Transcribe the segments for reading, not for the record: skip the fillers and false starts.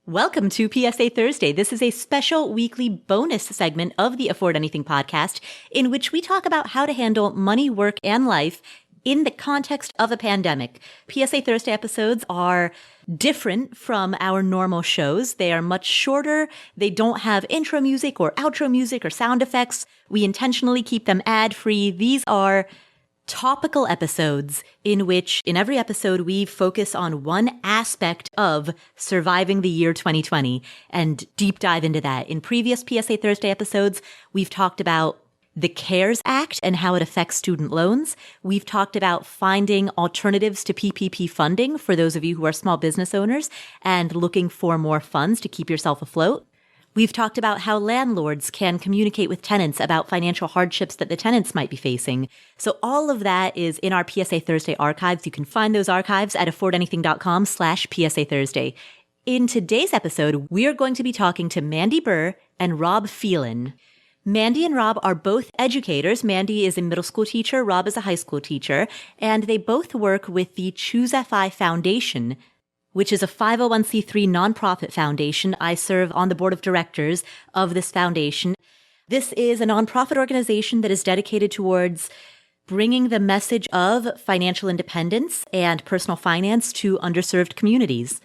Welcome to PSA Thursday. This is a special weekly bonus segment of the Afford Anything podcast in which we talk about how to handle money, work, and life in the context of a pandemic. PSA Thursday episodes are different from our normal shows. They are much shorter. They don't have intro music or outro music or sound effects. We intentionally keep them ad-free. These are topical episodes in which, in every episode, we focus on one aspect of surviving the year 2020 and deep dive into that. In previous PSA Thursday episodes, we've talked about the CARES Act and how it affects student loans. We've talked about finding alternatives to PPP funding for those of you who are small business owners and looking for more funds to keep yourself afloat. We've talked about how landlords can communicate with tenants about financial hardships that the tenants might be facing. So all of that is in our PSA Thursday archives. You can find those archives at affordanything.com/PSA Thursday. In today's episode, we are going to be talking to Mandy Bert and Rob Phelan. Mandy and Rob are both educators. Mandy is a middle school teacher. Rob is a high school teacher. And they both work with the ChooseFI Foundation, which is a 501c3 nonprofit foundation. I serve on the board of directors of this foundation. This is a nonprofit organization that is dedicated towards bringing the message of financial independence and personal finance to underserved communities.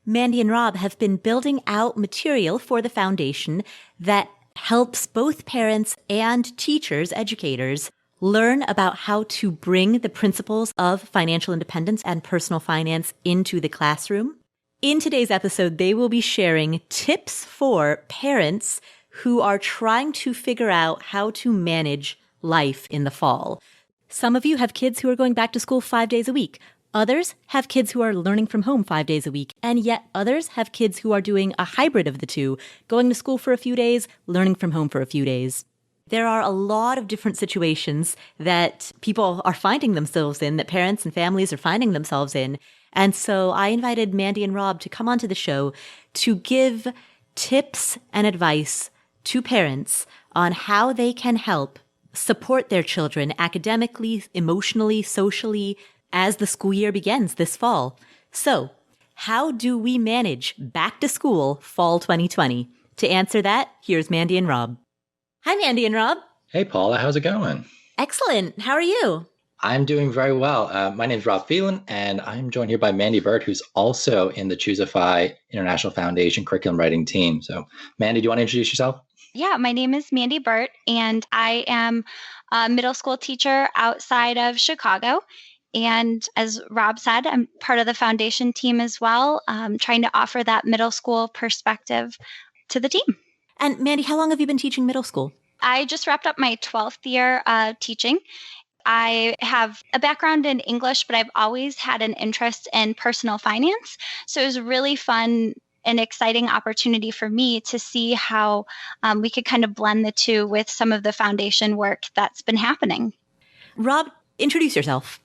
Mandy and Rob have been building out material for the foundation that helps both parents and teachers, educators, learn about how to bring the principles of financial independence and personal finance into the classroom. In today's episode, they will be sharing tips for parents who are trying to figure out how to manage life in the fall. Some of you have kids who are going back to school 5 days a week. Others have kids who are learning from home 5 days a week. And yet others have kids who are doing a hybrid of the two, going to school for a few days, learning from home for a few days. There are a lot of different situations that people are finding themselves in, that parents and families are finding themselves in. And so I invited Mandy and Rob to come onto the show to give tips and advice to parents on how they can help support their children academically, emotionally, socially, as the school year begins this fall. So, how do we manage back to school fall 2020? To answer that, here's Mandy and Rob. Hi, Mandy and Rob. Hey, Paula. How's it going? Excellent. How are you? I'm doing very well. My name is Rob Phelan, and I'm joined here by Mandy Bert, who's also in the ChooseFI International Foundation curriculum writing team. So, Mandy, do you want to introduce yourself? Yeah, my name is Mandy Bert, and I am a middle school teacher outside of Chicago. And as Rob said, I'm part of the foundation team as well, trying to offer that middle school perspective to the team. And Mandy, how long have you been teaching middle school? I just wrapped up my 12th year teaching. I have a background in English, but I've always had an interest in personal finance. So it was a really fun and exciting opportunity for me to see how we could kind of blend the two with some of the foundation work that's been happening. Rob, introduce yourself.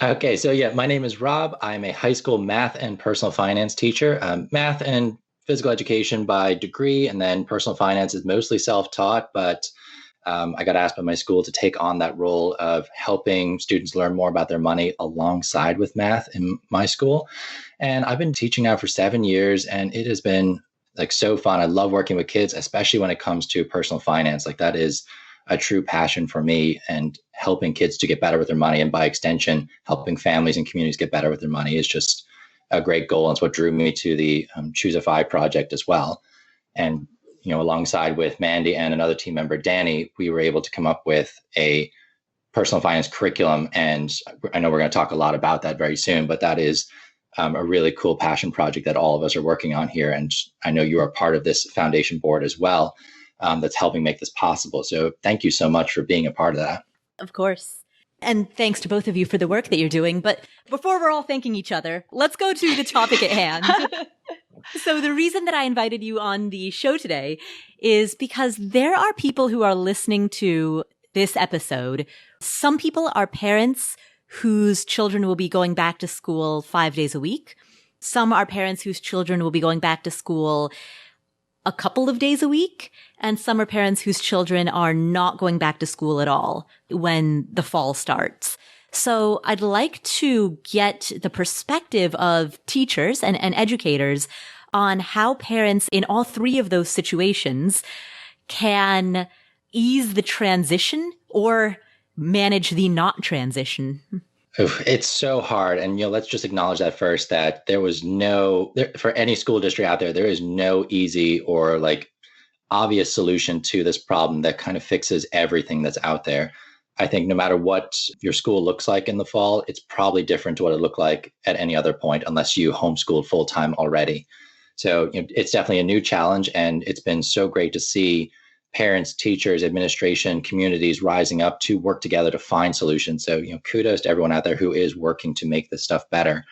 Okay, so my name is Rob. I'm a high school math and personal finance teacher. Math and physical education by degree, and then personal finance is mostly self-taught, but I got asked by my school to take on that role of helping students learn more about their money alongside with math in my school. And I've been teaching now for 7 years, and it has been so fun. I love working with kids, especially when it comes to personal finance. That is a true passion for me, and helping kids to get better with their money, and by extension, helping families and communities get better with their money is just a great goal. And it's what drew me to the ChooseFI project as well. And, alongside with Mandy and another team member, Danny, we were able to come up with a personal finance curriculum. And I know we're going to talk a lot about that very soon, but that is a really cool passion project that all of us are working on here. And I know you are part of this foundation board as well, that's helping make this possible. So thank you so much for being a part of that. Of course. And thanks to both of you for the work that you're doing. But before we're all thanking each other, let's go to the topic at hand. So the reason that I invited you on the show today is because there are people who are listening to this episode. Some people are parents whose children will be going back to school 5 days a week. Some are parents whose children will be going back to school a couple of days a week. And some are parents whose children are not going back to school at all when the fall starts. So I'd like to get the perspective of teachers and educators on how parents in all three of those situations can ease the transition or manage the not transition? Oof, it's so hard. And, let's just acknowledge that first, that for any school district out there, there is no easy or obvious solution to this problem that kind of fixes everything that's out there. I think no matter what your school looks like in the fall, it's probably different to what it looked like at any other point, unless you homeschooled full time already. So it's definitely a new challenge. And it's been so great to see parents, teachers, administration, communities rising up to work together to find solutions. So, kudos to everyone out there who is working to make this stuff better.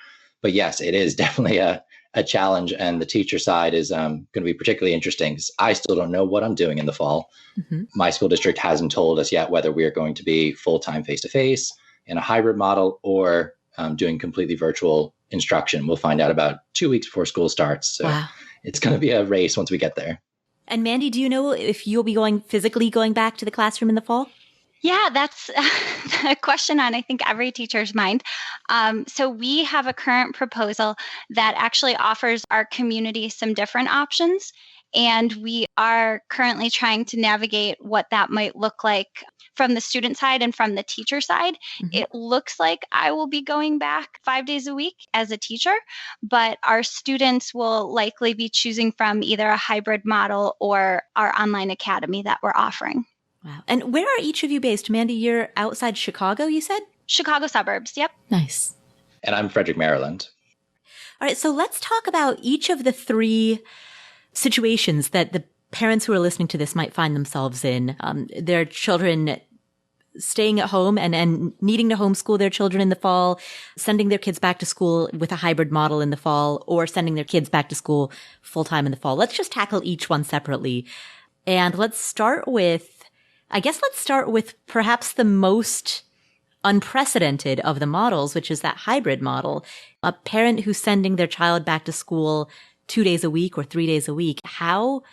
But yes, it is definitely a challenge. And the teacher side is going to be particularly interesting because I still don't know what I'm doing in the fall. Mm-hmm. My school district hasn't told us yet whether we are going to be full-time face-to-face in a hybrid model or doing completely virtual instruction. We'll find out about 2 weeks before school starts. So wow. It's going to be a race once we get there. And Mandy, do you know if you'll be physically going back to the classroom in the fall? Yeah, that's a question on, I think, every teacher's mind. So we have a current proposal that actually offers our community some different options. And we are currently trying to navigate what that might look like from the student side and from the teacher side. Mm-hmm. It looks like I will be going back 5 days a week as a teacher, but our students will likely be choosing from either a hybrid model or our online academy that we're offering. Wow. And where are each of you based? Mandy, you're outside Chicago, you said? Chicago suburbs, yep. Nice. And I'm Frederick, Maryland. All right, so let's talk about each of the three situations that the parents who are listening to this might find themselves in. Their children staying at home and needing to homeschool their children in the fall, sending their kids back to school with a hybrid model in the fall, or sending their kids back to school full-time in the fall. Let's just tackle each one separately. And let's start with perhaps the most unprecedented of the models, which is that hybrid model. A parent who's sending their child back to school 2 days a week or 3 days a week. How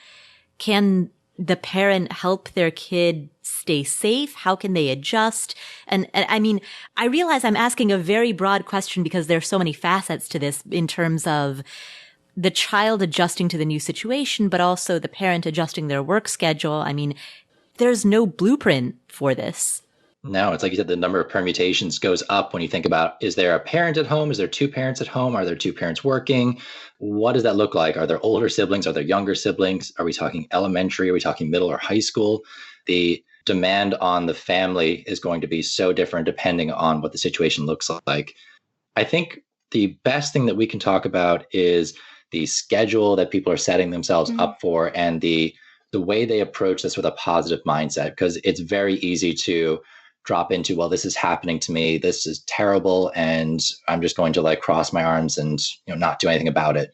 can the parent help their kid stay safe? How can they adjust? And I mean, I realize I'm asking a very broad question because there's so many facets to this in terms of the child adjusting to the new situation, but also the parent adjusting their work schedule. I mean, there's no blueprint for this. No, it's like you said, the number of permutations goes up when you think about, is there a parent at home? Is there two parents at home? Are there two parents working? What does that look like? Are there older siblings? Are there younger siblings? Are we talking elementary? Are we talking middle or high school? The demand on the family is going to be so different depending on what the situation looks like. I think the best thing that we can talk about is the schedule that people are setting themselves up for and the way they approach this with a positive mindset, because it's very easy to drop into, well, this is happening to me, this is terrible, and I'm just going to cross my arms and not do anything about it.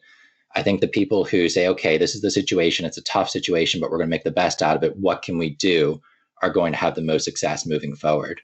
I think the people who say, okay, this is the situation, it's a tough situation, but we're going to make the best out of it, what can we do, are going to have the most success moving forward.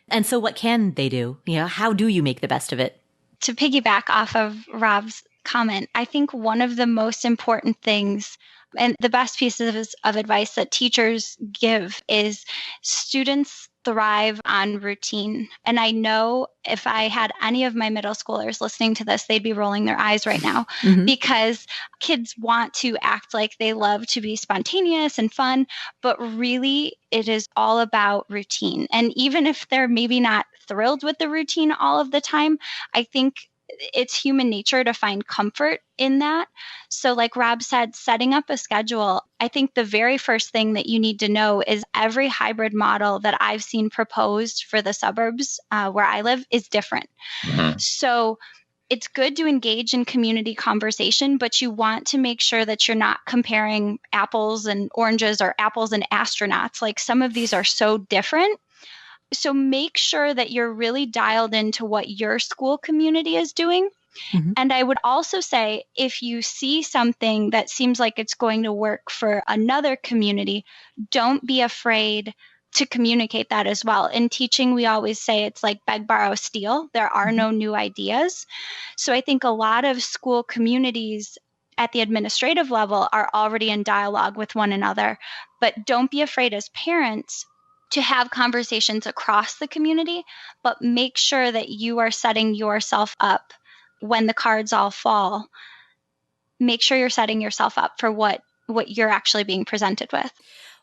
And so what can they do? How do you make the best of it? To piggyback off of Rob's comment, I think one of the most important things and the best pieces of advice that teachers give is students thrive on routine. And I know if I had any of my middle schoolers listening to this, they'd be rolling their eyes right now because kids want to act like they love to be spontaneous and fun, but really it is all about routine. And even if they're maybe not thrilled with the routine all of the time, I think it's human nature to find comfort in that. So like Rob said, setting up a schedule, I think the very first thing that you need to know is every hybrid model that I've seen proposed for the suburbs where I live is different. So it's good to engage in community conversation, but you want to make sure that you're not comparing apples and oranges or apples and astronauts. Like some of these are so different. So make sure that you're really dialed into what your school community is doing. And I would also say, if you see something that seems like it's going to work for another community, don't be afraid to communicate that as well. In teaching, we always say it's like beg, borrow, steal. There are no new ideas. So I think a lot of school communities at the administrative level are already in dialogue with one another. But don't be afraid as parents to have conversations across the community, but make sure that you are setting yourself up when the cards all fall make sure you're setting yourself up for what you're actually being presented with.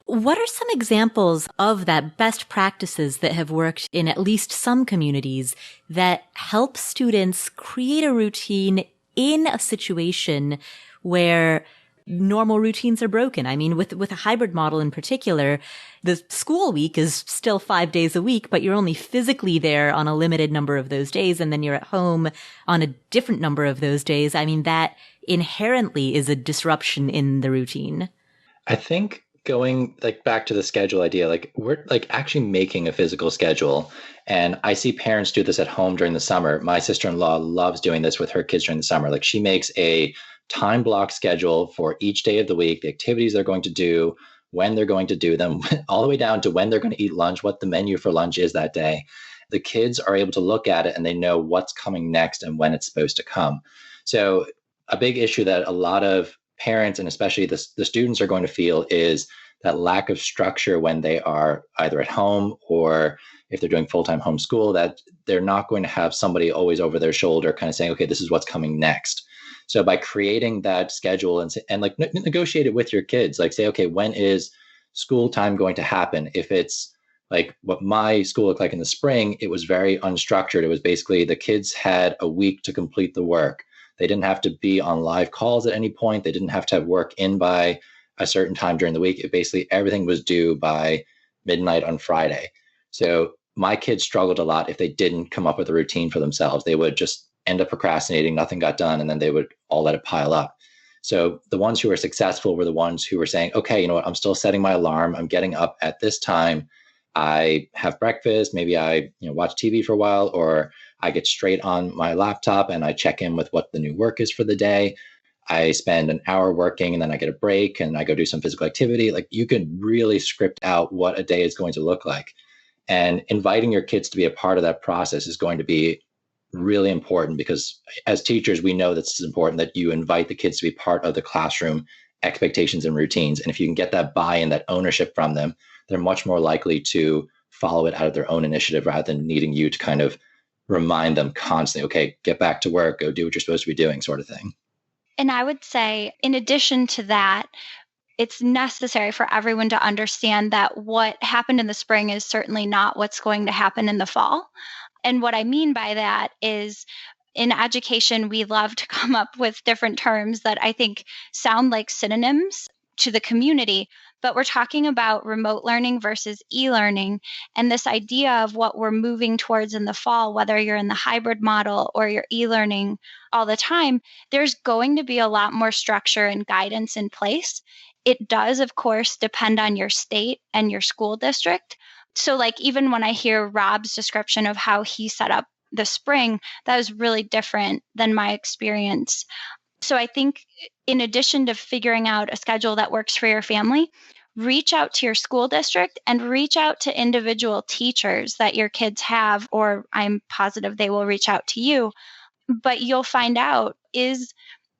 What are some examples of that best practices that have worked in at least some communities that help students create a routine in a situation where normal routines are broken? I mean, with a hybrid model in particular, the school week is still 5 days a week, but you're only physically there on a limited number of those days, and then you're at home on a different number of those days. I mean, that inherently is a disruption in the routine. I think going like back to the schedule idea, like we're like actually making a physical schedule. And I see parents do this at home during the summer. My sister-in-law loves doing this with her kids during the summer. Like she makes a time block schedule for each day of the week, the activities they're going to do, when they're going to do them, all the way down to when they're going to eat lunch, what the menu for lunch is that day. The kids are able to look at it and they know what's coming next and when it's supposed to come. So a big issue that a lot of parents and especially the students are going to feel is that lack of structure when they are either at home or if they're doing full-time homeschool, that they're not going to have somebody always over their shoulder kind of saying, okay, this is what's coming next. So by creating that schedule and like negotiate it with your kids, like say, okay, when is school time going to happen? If it's like what my school looked like in the spring, it was very unstructured. It was basically the kids had a week to complete the work. They didn't have to be on live calls at any point. They didn't have to have work in by a certain time during the week. It basically everything was due by midnight on Friday. So my kids struggled a lot if they didn't come up with a routine for themselves. They would just end up procrastinating, nothing got done, and then they would all let it pile up. So the ones who were successful were the ones who were saying, okay, you know what, I'm still setting my alarm. I'm getting up at this time. I have breakfast. Maybe I watch TV for a while, or I get straight on my laptop and I check in with what the new work is for the day. I spend an hour working and then I get a break and I go do some physical activity. Like you can really script out what a day is going to look like. And inviting your kids to be a part of that process is going to be really important because as teachers, we know that it's important that you invite the kids to be part of the classroom expectations and routines. And if you can get that buy-in, that ownership from them, they're much more likely to follow it out of their own initiative rather than needing you to kind of remind them constantly, okay, get back to work, go do what you're supposed to be doing, sort of thing. And I would say, in addition to that, it's necessary for everyone to understand that what happened in the spring is certainly not what's going to happen in the fall. And what I mean by that is in education, we love to come up with different terms that I think sound like synonyms to the community, but we're talking about remote learning versus e-learning and this idea of what we're moving towards in the fall, whether you're in the hybrid model or you're e-learning all the time, there's going to be a lot more structure and guidance in place. It does, of course, depend on your state and your school district. So like even when I hear Rob's description of how he set up the spring, that was really different than my experience. So I think in addition to figuring out a schedule that works for your family, reach out to your school district and reach out to individual teachers that your kids have, or I'm positive they will reach out to you. But you'll find out, is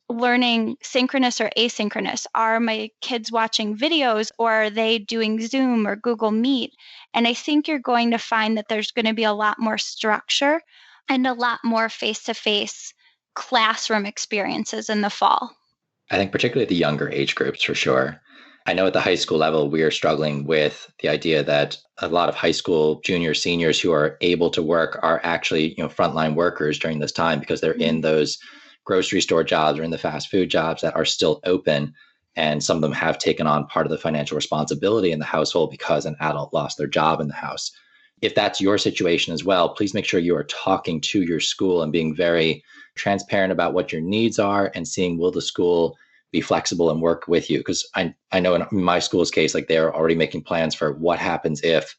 learning synchronous or asynchronous? Are my kids watching videos or are they doing Zoom or Google Meet? And I think you're going to find that there's going to be a lot more structure and a lot more face-to-face classroom experiences in the fall. I think particularly at the younger age groups for sure. I know at the high school level, we are struggling with the idea that a lot of high school juniors, seniors who are able to work are actually, frontline workers during this time because they're in those grocery store jobs or in the fast food jobs that are still open. And some of them have taken on part of the financial responsibility in the household because an adult lost their job in the house. If that's your situation as well, please make sure you are talking to your school and being very transparent about what your needs are and seeing, will the school be flexible and work with you? Because I know in my school's case, like they're already making plans for what happens if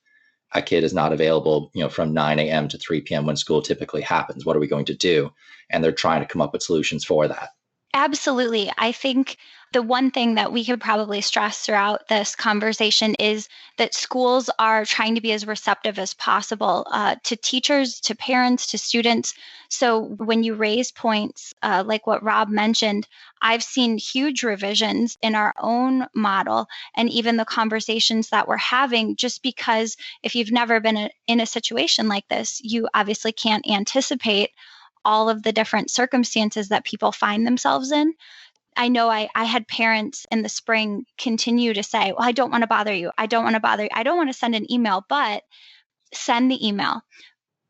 a kid is not available, from 9 a.m. to 3 p.m. when school typically happens. What are we going to do? And they're trying to come up with solutions for that. Absolutely. I think the one thing that we could probably stress throughout this conversation is that schools are trying to be as receptive as possible to teachers, to parents, to students. So when you raise points like what Rob mentioned, I've seen huge revisions in our own model and even the conversations that we're having, just because if you've never been in a situation like this, you obviously can't anticipate all of the different circumstances that people find themselves in. I know I had parents in the spring continue to say, well, I don't want to bother you. I don't want to bother you. I don't want to send an email, but send the email,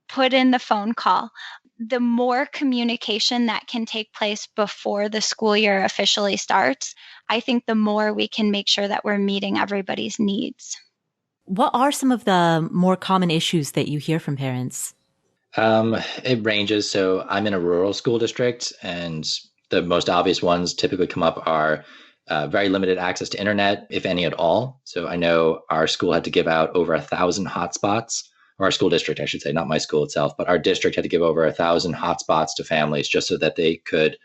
put in the phone call. The more communication that can take place before the school year officially starts, I think the more we can make sure that we're meeting everybody's needs. What are some of the more common issues that you hear from parents? It ranges. So I'm in a rural school district, and the most obvious ones typically come up are very limited access to internet, if any at all. So I know our school had to give out over 1,000 hotspots, or our school district, I should say, not my school itself, but our district had to give over 1,000 hotspots to families just so that they could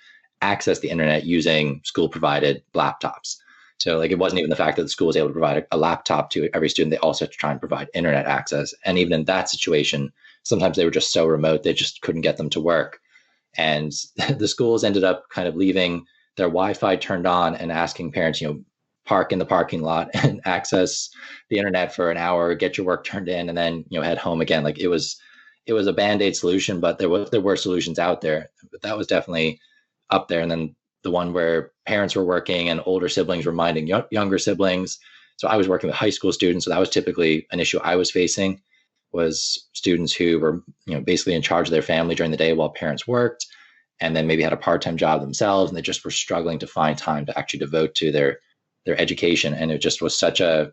access the internet using school provided laptops. So like it wasn't even the fact that the school was able to provide a laptop to every student. They also had to try and provide internet access. And even in that situation, sometimes they were just so remote, they just couldn't get them to work. And the schools ended up kind of leaving their Wi-Fi turned on and asking parents, park in the parking lot and access the internet for an hour, get your work turned in, and then, head home again. Like it was a Band-Aid solution, but there were solutions out there. But that was definitely up there. And then the one where parents were working and older siblings reminding younger siblings. So I was working with high school students. So that was typically an issue I was facing, was students who were, basically in charge of their family during the day while parents worked, and then maybe had a part-time job themselves, and they just were struggling to find time to actually devote to their education. And it just was such a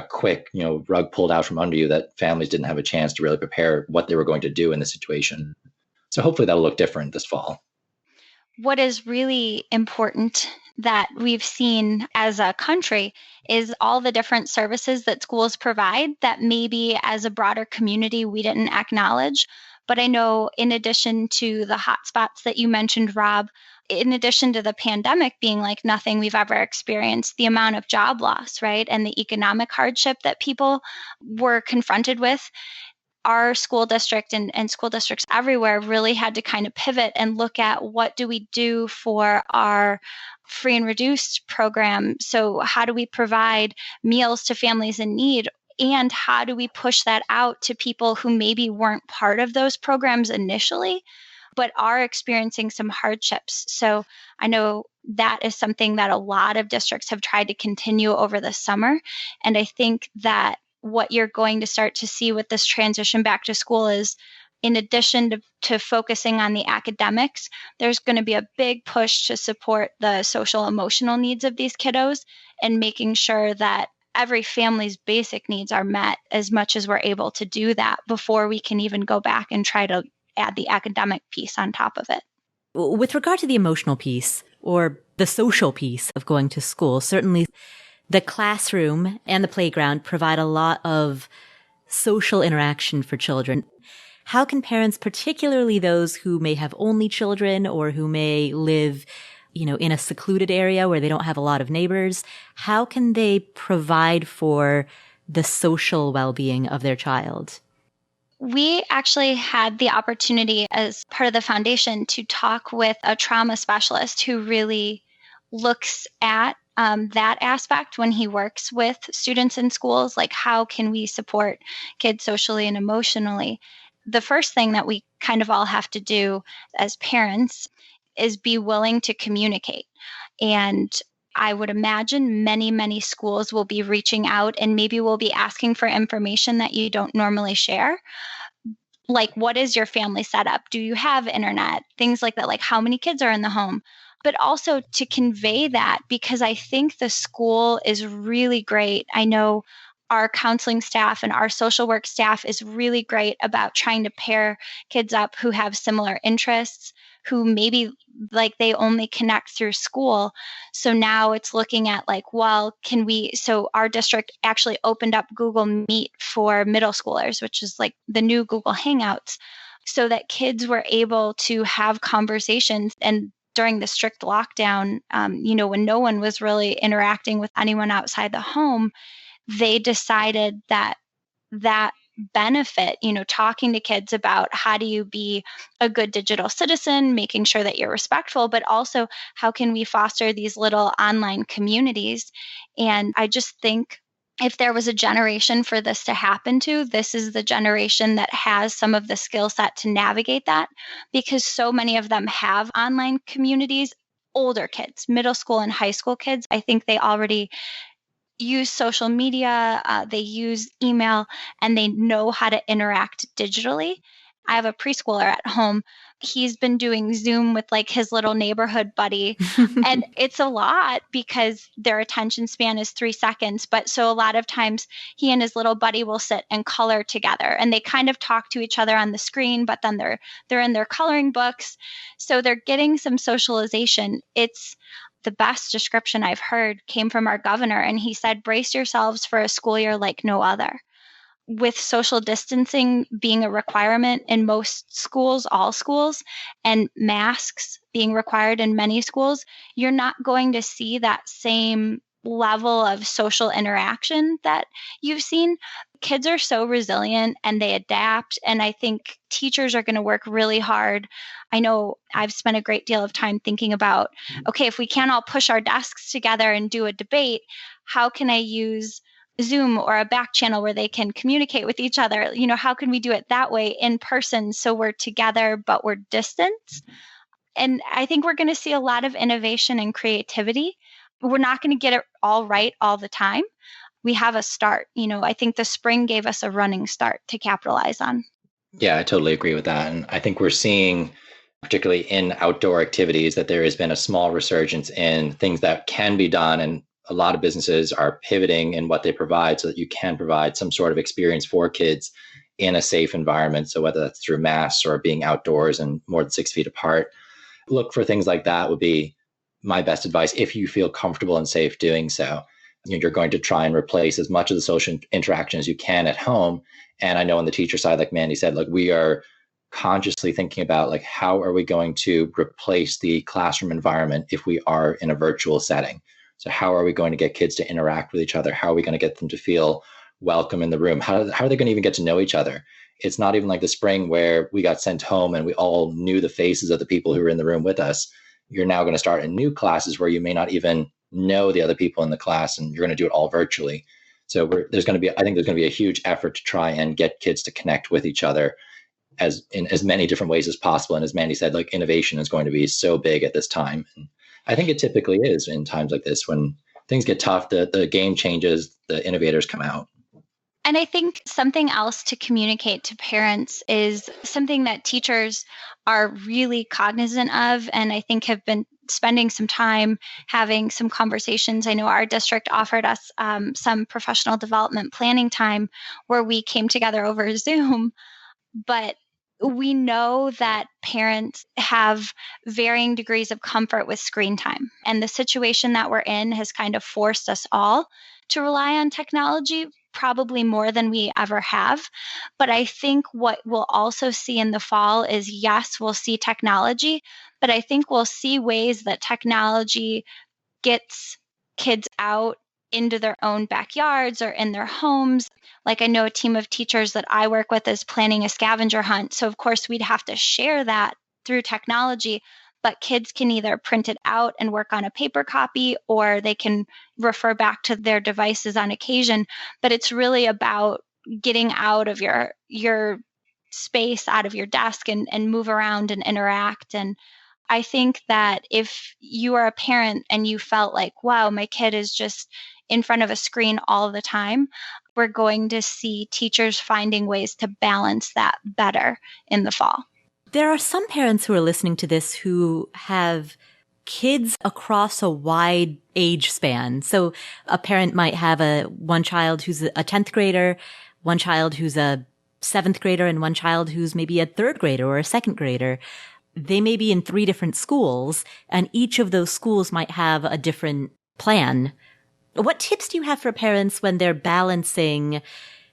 quick, rug pulled out from under you that families didn't have a chance to really prepare what they were going to do in the situation. So hopefully that'll look different this fall. What is really important that we've seen as a country is all the different services that schools provide that maybe as a broader community we didn't acknowledge. But I know in addition to the hotspots that you mentioned, Rob, in addition to the pandemic being like nothing we've ever experienced, the amount of job loss, right, and the economic hardship that people were confronted with, our school district and school districts everywhere really had to kind of pivot and look at what do we do for our free and reduced program. So how do we provide meals to families in need? And how do we push that out to people who maybe weren't part of those programs initially, but are experiencing some hardships? So I know that is something that a lot of districts have tried to continue over the summer. And I think that what you're going to start to see with this transition back to school is, in addition to focusing on the academics, there's going to be a big push to support the social emotional needs of these kiddos and making sure that every family's basic needs are met as much as we're able to do that before we can even go back and try to add the academic piece on top of it. With regard to the emotional piece or the social piece of going to school, certainly the classroom and the playground provide a lot of social interaction for children. How can parents, particularly those who may have only children or who may live, in a secluded area where they don't have a lot of neighbors, how can they provide for the social well-being of their child? We actually had the opportunity as part of the foundation to talk with a trauma specialist who really looks at that aspect when he works with students in schools, like how can we support kids socially and emotionally. The first thing that we kind of all have to do as parents is be willing to communicate. And I would imagine many, many schools will be reaching out and maybe will be asking for information that you don't normally share. Like, what is your family setup? Do you have internet? Things like that, like how many kids are in the home? But also to convey that, because I think the school is really great. I know our counseling staff and our social work staff is really great about trying to pair kids up who have similar interests, who maybe like they only connect through school. So now it's looking at like, well, so our district actually opened up Google Meet for middle schoolers, which is like the new Google Hangouts, so that kids were able to have conversations. And during the strict lockdown, when no one was really interacting with anyone outside the home, they decided that benefit, talking to kids about how do you be a good digital citizen, making sure that you're respectful, but also how can we foster these little online communities. And I just think if there was a generation for this to happen to, this is the generation that has some of the skill set to navigate that, because so many of them have online communities older kids, middle school and high school kids. I think they already use social media, they use email, and they know how to interact digitally. I have a preschooler at home. He's been doing Zoom with like his little neighborhood buddy. And it's a lot because their attention span is 3 seconds. But so a lot of times he and his little buddy will sit and color together, and they kind of talk to each other on the screen, but then they're in their coloring books. So they're getting some socialization. It's the best description I've heard came from our governor, and he said, brace yourselves for a school year like no other. With social distancing being a requirement in most schools, all schools, and masks being required in many schools, you're not going to see that same level of social interaction that you've seen. Kids are so resilient and they adapt. And I think teachers are going to work really hard. I know I've spent a great deal of time thinking about, okay, if we can't all push our desks together and do a debate, how can I use Zoom or a back channel where they can communicate with each other? You know, how can we do it that way in person so we're together, but we're distant? And I think we're going to see a lot of innovation and creativity. We're not going to get it all right all the time. We have a start. You know, I think the spring gave us a running start to capitalize on. Yeah, I totally agree with that. And I think we're seeing, particularly in outdoor activities, that there has been a small resurgence in things that can be done. And a lot of businesses are pivoting in what they provide so that you can provide some sort of experience for kids in a safe environment. So whether that's through masks or being outdoors and more than 6 feet apart, look for things like that would be my best advice. If you feel comfortable and safe doing so, you're going to try and replace as much of the social interaction as you can at home. And I know on the teacher side, like Mandy said, like we are consciously thinking about like, how are we going to replace the classroom environment if we are in a virtual setting? So how are we going to get kids to interact with each other? How are we going to get them to feel welcome in the room? How are they going to even get to know each other? It's not even like the spring where we got sent home and we all knew the faces of the people who were in the room with us. You're now going to start in new classes where you may not even know the other people in the class, and you're going to do it all virtually. So there's going to be a huge effort to try and get kids to connect with each other in as many different ways as possible. And as Mandy said, like innovation is going to be so big at this time. And I think it typically is in times like this when things get tough, the game changes, the innovators come out. And I think something else to communicate to parents is something that teachers are really cognizant of, and I think have been spending some time having some conversations. I know our district offered us some professional development planning time where we came together over Zoom, but we know that parents have varying degrees of comfort with screen time. And the situation that we're in has kind of forced us all to rely on technology, probably more than we ever have. But I think what we'll also see in the fall is, yes, we'll see technology, but I think we'll see ways that technology gets kids out into their own backyards or in their homes. Like I know a team of teachers that I work with is planning a scavenger hunt. So of course we'd have to share that through technology, but kids can either print it out and work on a paper copy, or they can refer back to their devices on occasion. But it's really about getting out of your space, out of your desk, and move around and interact. And I think that if you are a parent and you felt like, wow, my kid is just in front of a screen all the time, we're going to see teachers finding ways to balance that better in the fall. There are some parents who are listening to this who have kids across a wide age span. So a parent might have one child who's a 10th grader, one child who's a 7th grader, and one child who's maybe a 3rd grader or a 2nd grader. They may be in 3 different schools, and each of those schools might have a different plan. What tips do you have for parents when they're balancing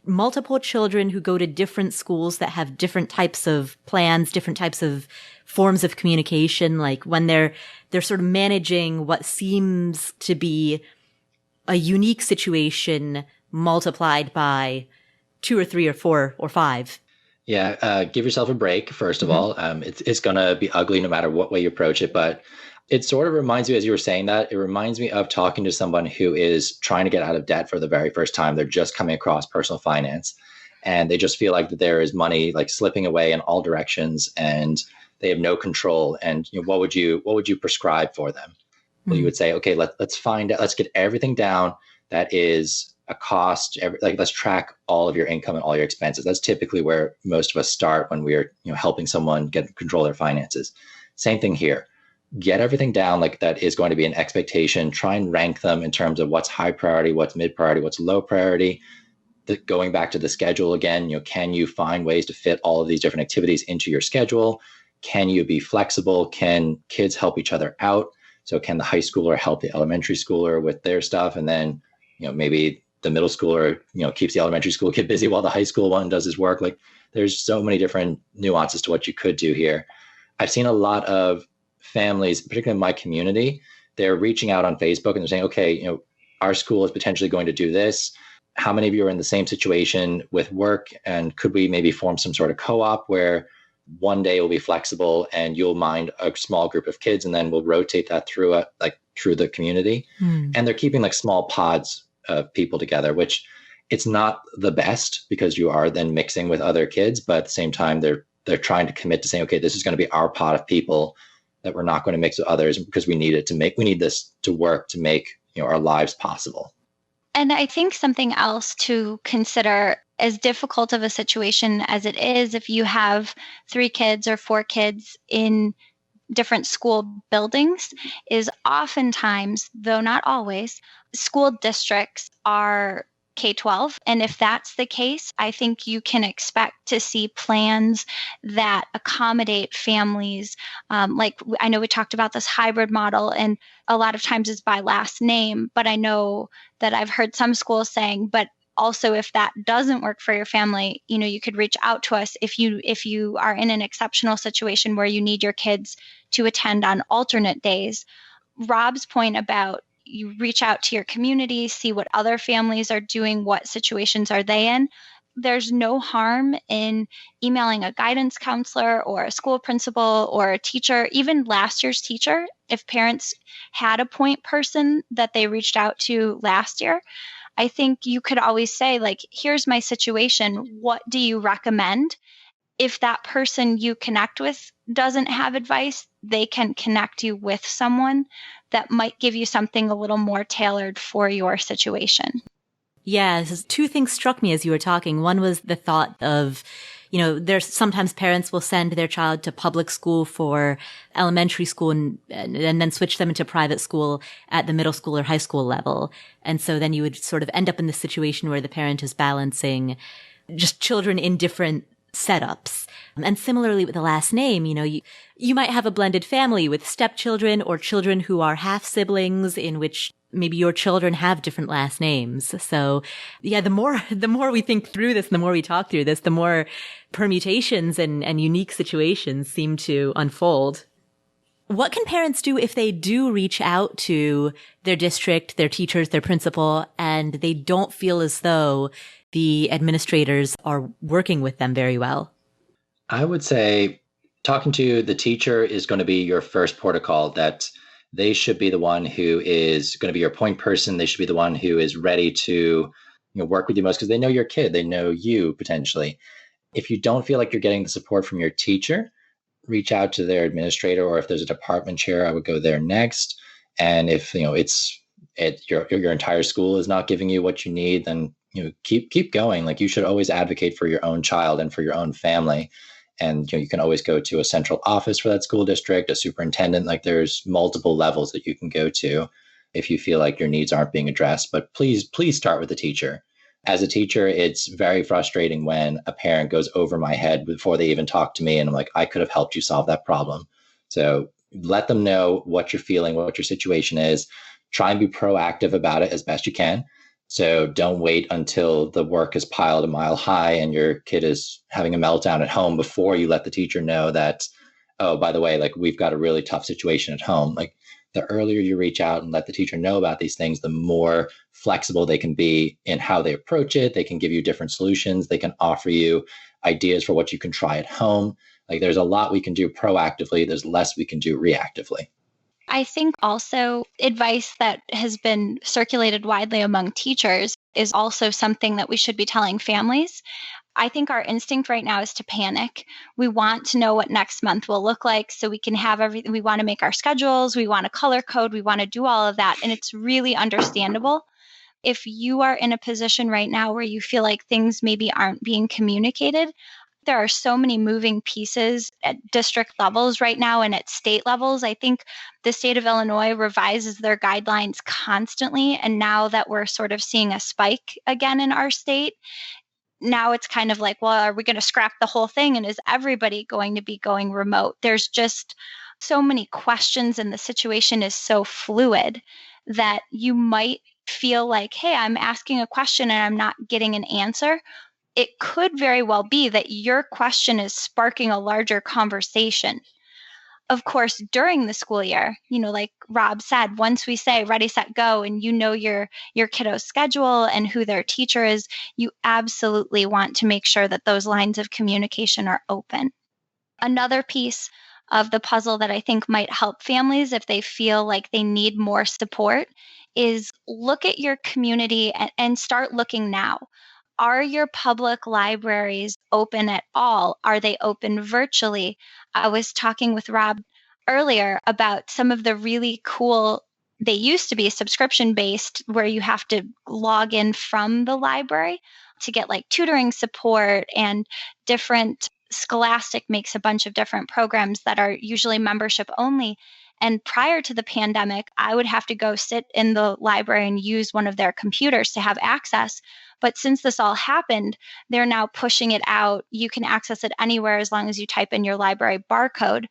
multiple children who go to different schools that have different types of plans, different types of forms of communication, like when they're sort of managing what seems to be a unique situation multiplied by 2 or 3 or 4 or 5? Yeah, give yourself a break, first of all. It's going to be ugly no matter what way you approach it. But it sort of reminds me, as you were saying that, it reminds me of talking to someone who is trying to get out of debt for the very first time. They're just coming across personal finance, and they just feel like that there is money like slipping away in all directions, and they have no control. And what would you prescribe for them? Well, you would say, okay, let's find out, let's get everything down that is a cost. Let's track all of your income and all your expenses. That's typically where most of us start when we're helping someone get control of their finances. Same thing here. Get everything down like that is going to be an expectation. Try and rank them in terms of what's high priority, what's mid priority, what's low priority. Going back to the schedule again, can you find ways to fit all of these different activities into your schedule? Can you be flexible? Can kids help each other out? So can the high schooler help the elementary schooler with their stuff? And then, maybe the middle schooler, keeps the elementary school kid busy while the high school one does his work. Like there's so many different nuances to what you could do here. I've seen a lot of families, particularly in my community, they're reaching out on Facebook and they're saying, okay, our school is potentially going to do this. How many of you are in the same situation with work? And could we maybe form some sort of co-op where one day will be flexible and you'll mind a small group of kids, and then we'll rotate that through the community. And they're keeping like small pods of people together, which it's not the best because you are then mixing with other kids, but at the same time, they're trying to commit to saying, okay, this is going to be our pot of people that we're not going to mix with others because we need this to work to make our lives possible. And I think something else to consider, as difficult of a situation as it is, if you have 3 kids or 4 kids in different school buildings, is oftentimes, though not always, school districts are K-12. And if that's the case, I think you can expect to see plans that accommodate families. Like I know we talked about this hybrid model, and a lot of times it's by last name, but I know that I've heard some schools saying, but also if that doesn't work for your family, you could reach out to us if you are in an exceptional situation where you need your kids to attend on alternate days. Rob's point about you reach out to your community, see what other families are doing, what situations are they in. There's no harm in emailing a guidance counselor or a school principal or a teacher, even last year's teacher. If parents had a point person that they reached out to last year, I think you could always say, like, here's my situation. What do you recommend? If that person you connect with doesn't have advice, they can connect you with someone that might give you something a little more tailored for your situation. Yeah, 2 things struck me as you were talking. One was the thought of, there's sometimes parents will send their child to public school for elementary school and then switch them into private school at the middle school or high school level. And so then you would sort of end up in this situation where the parent is balancing just children in different setups. And similarly with the last name, you might have a blended family with stepchildren or children who are half siblings in which maybe your children have different last names. So yeah, the more we think through this, the more we talk through this, the more permutations and unique situations seem to unfold. What can parents do if they do reach out to their district, their teachers, their principal, and they don't feel as though the administrators are working with them very well? I would say talking to the teacher is going to be your first port of call. That they should be the one who is going to be your point person. They should be the one who is ready to work with you most because they know your kid. They know you potentially. If you don't feel like you're getting the support from your teacher, reach out to their administrator, or if there's a department chair, I would go there next. And if your entire school is not giving you what you need, then keep going. Like you should always advocate for your own child and for your own family. And you can always go to a central office for that school district, a superintendent. Like there's multiple levels that you can go to if you feel like your needs aren't being addressed. But please start with the teacher. As a teacher, it's very frustrating when a parent goes over my head before they even talk to me. And I'm like, I could have helped you solve that problem. So let them know what you're feeling, what your situation is. Try and be proactive about it as best you can. So don't wait until the work is piled a mile high and your kid is having a meltdown at home before you let the teacher know that, oh, by the way, like we've got a really tough situation at home. Like the earlier you reach out and let the teacher know about these things, the more flexible they can be in how they approach it. They can give you different solutions. They can offer you ideas for what you can try at home. Like there's a lot we can do proactively. There's less we can do reactively. I think also advice that has been circulated widely among teachers is also something that we should be telling families. I think our instinct right now is to panic. We want to know what next month will look like so we can have everything. We want to make our schedules. We want to color code. We want to do all of that. And it's really understandable. If you are in a position right now where you feel like things maybe aren't being communicated, there are so many moving pieces at district levels right now and at state levels. I think the state of Illinois revises their guidelines constantly. And now that we're sort of seeing a spike again in our state, now it's kind of like, well, are we going to scrap the whole thing? And is everybody going to be going remote? There's just so many questions, and the situation is so fluid that you might feel like, hey, I'm asking a question and I'm not getting an answer. It could very well be that your question is sparking a larger conversation. Of course, during the school year, like Rob said, once we say ready, set, go, and your kiddo's schedule and who their teacher is, you absolutely want to make sure that those lines of communication are open. Another piece of the puzzle that I think might help families if they feel like they need more support is look at your community and start looking now. Are your public libraries open at all? Are they open virtually? I was talking with Rob earlier about some of the really cool, they used to be subscription based where you have to log in from the library to get like tutoring support, and different Scholastic makes a bunch of different programs that are usually membership only. And prior to the pandemic, I would have to go sit in the library and use one of their computers to have access. But since this all happened, they're now pushing it out. You can access it anywhere as long as you type in your library barcode.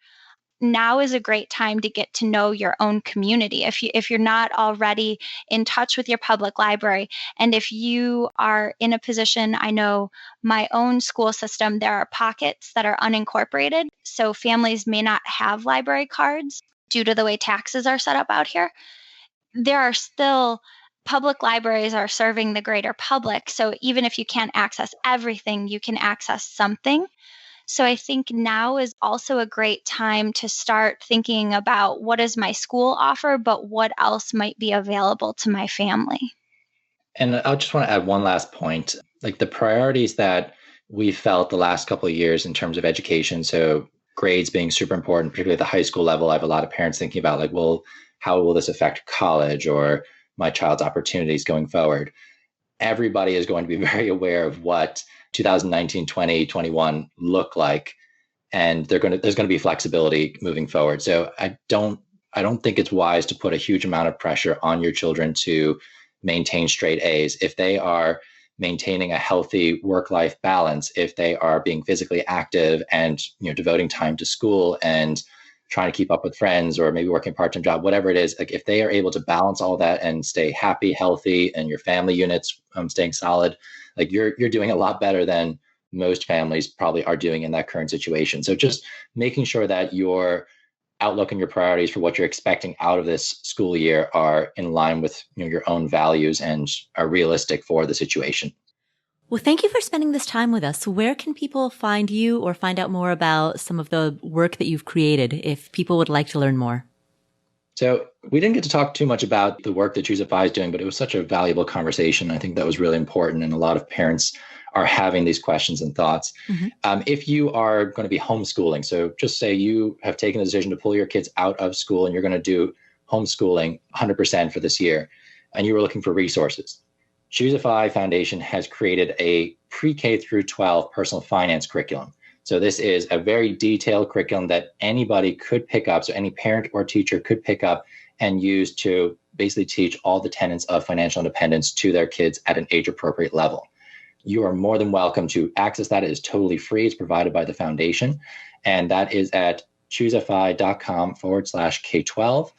Now is a great time to get to know your own community. If you're not already in touch with your public library, and if you are in a position, I know my own school system, there are pockets that are unincorporated. So families may not have library cards due to the way taxes are set up out here. There are still public libraries are serving the greater public. So even if you can't access everything, you can access something. So I think now is also a great time to start thinking about what does my school offer, but what else might be available to my family. And I just want to add one last point, like the priorities that we felt the last couple of years in terms of education. So grades being super important, particularly at the high school level. I have a lot of parents thinking about like, well, how will this affect college or my child's opportunities going forward? Everybody is going to be very aware of what 2019, 20, 21 look like. And there's going to be flexibility moving forward. So I don't think it's wise to put a huge amount of pressure on your children to maintain straight A's. If they are maintaining a healthy work-life balance, if they are being physically active and devoting time to school and trying to keep up with friends or maybe working a part-time job, whatever it is, like if they are able to balance all that and stay happy, healthy, and your family units staying solid, like you're doing a lot better than most families probably are doing in that current situation. So just making sure that your outlook and your priorities for what you're expecting out of this school year are in line with your own values and are realistic for the situation. Well, thank you for spending this time with us. Where can people find you or find out more about some of the work that you've created if people would like to learn more? So we didn't get to talk too much about the work that ChooseFI is doing, but it was such a valuable conversation. I think that was really important. And a lot of parents are having these questions and thoughts. Mm-hmm. If you are going to be homeschooling, so just say you have taken the decision to pull your kids out of school and you're going to do homeschooling 100% for this year, and you were looking for resources, ChooseFI Foundation has created a pre-K through 12 personal finance curriculum. So this is a very detailed curriculum that anybody could pick up. So any parent or teacher could pick up and use to basically teach all the tenets of financial independence to their kids at an age-appropriate level. You are more than welcome to access that. It is totally free. It's provided by the foundation. And that is at choosefi.com/K12.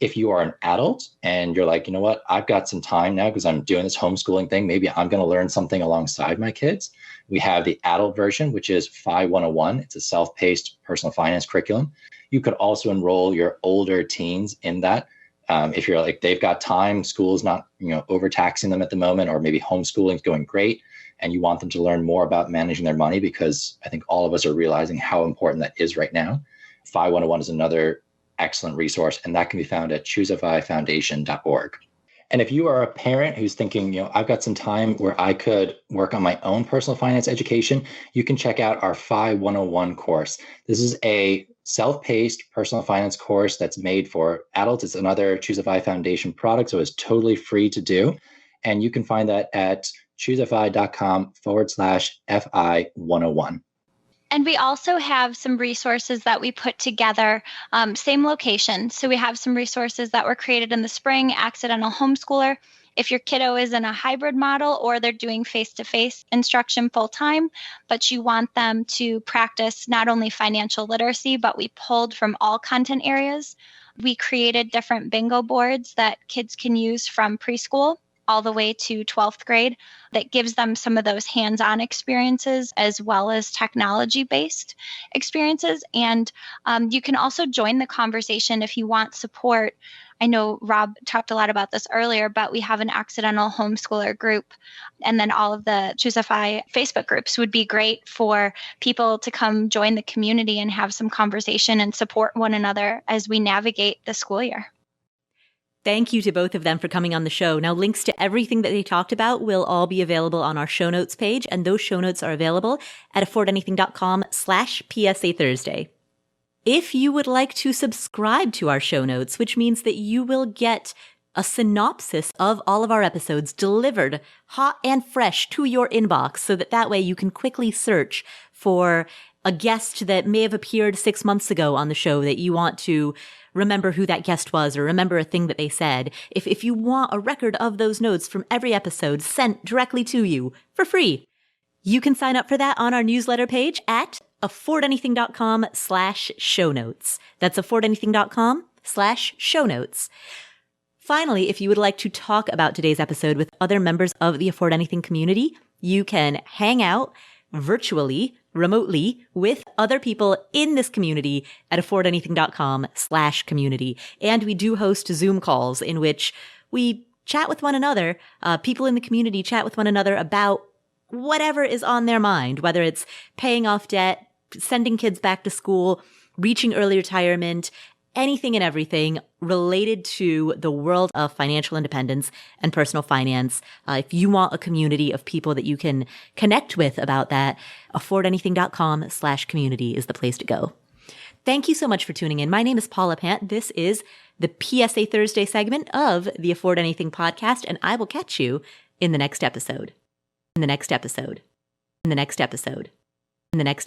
If you are an adult and you're like, you know what, I've got some time now because I'm doing this homeschooling thing. Maybe I'm going to learn something alongside my kids. We have the adult version, which is FI 101. It's a self-paced personal finance curriculum. You could also enroll your older teens in that. If you're like, they've got time, school's not, overtaxing them at the moment, or maybe homeschooling is going great, and you want them to learn more about managing their money, because I think all of us are realizing how important that is right now. FI 101 is another excellent resource, and that can be found at ChooseFIFoundation.org. And if you are a parent who's thinking, I've got some time where I could work on my own personal finance education, you can check out our FI 101 course. This is a self-paced personal finance course that's made for adults. It's another ChooseFI Foundation product, so it's totally free to do. And you can find that at choosefi.com/FI 101. And we also have some resources that we put together, same location. So we have some resources that were created in the spring, Accidental Homeschooler. If your kiddo is in a hybrid model or they're doing face-to-face instruction full-time, but you want them to practice not only financial literacy, but we pulled from all content areas. We created different bingo boards that kids can use from preschool all the way to 12th grade that gives them some of those hands-on experiences as well as technology-based experiences. And you can also join the conversation if you want support. I know Rob talked a lot about this earlier, but we have an accidental homeschooler group. And then all of the ChooseFI Facebook groups would be great for people to come join the community and have some conversation and support one another as we navigate the school year. Thank you to both of them for coming on the show. Now, links to everything that they talked about will all be available on our show notes page, and those show notes are available at affordanything.com/PSA Thursday. If you would like to subscribe to our show notes, which means that you will get a synopsis of all of our episodes delivered hot and fresh to your inbox so that way you can quickly search for a guest that may have appeared 6 months ago on the show that you want to remember who that guest was or remember a thing that they said. If you want a record of those notes from every episode sent directly to you for free, you can sign up for that on our newsletter page at affordanything.com/show notes. That's affordanything.com/show notes. Finally, if you would like to talk about today's episode with other members of the Afford Anything community, you can hang out virtually, remotely with other people in this community at affordanything.com/community. And we do host Zoom calls in which we chat with one another. People in the community chat with one another about whatever is on their mind, whether it's paying off debt, sending kids back to school, reaching early retirement, anything and everything related to the world of financial independence and personal finance. If you want a community of people that you can connect with about that, affordanything.com/community is the place to go. Thank you so much for tuning in. My name is Paula Pant. This is the PSA Thursday segment of the Afford Anything podcast, and I will catch you in the next episode. In the next episode. In the next episode. In the next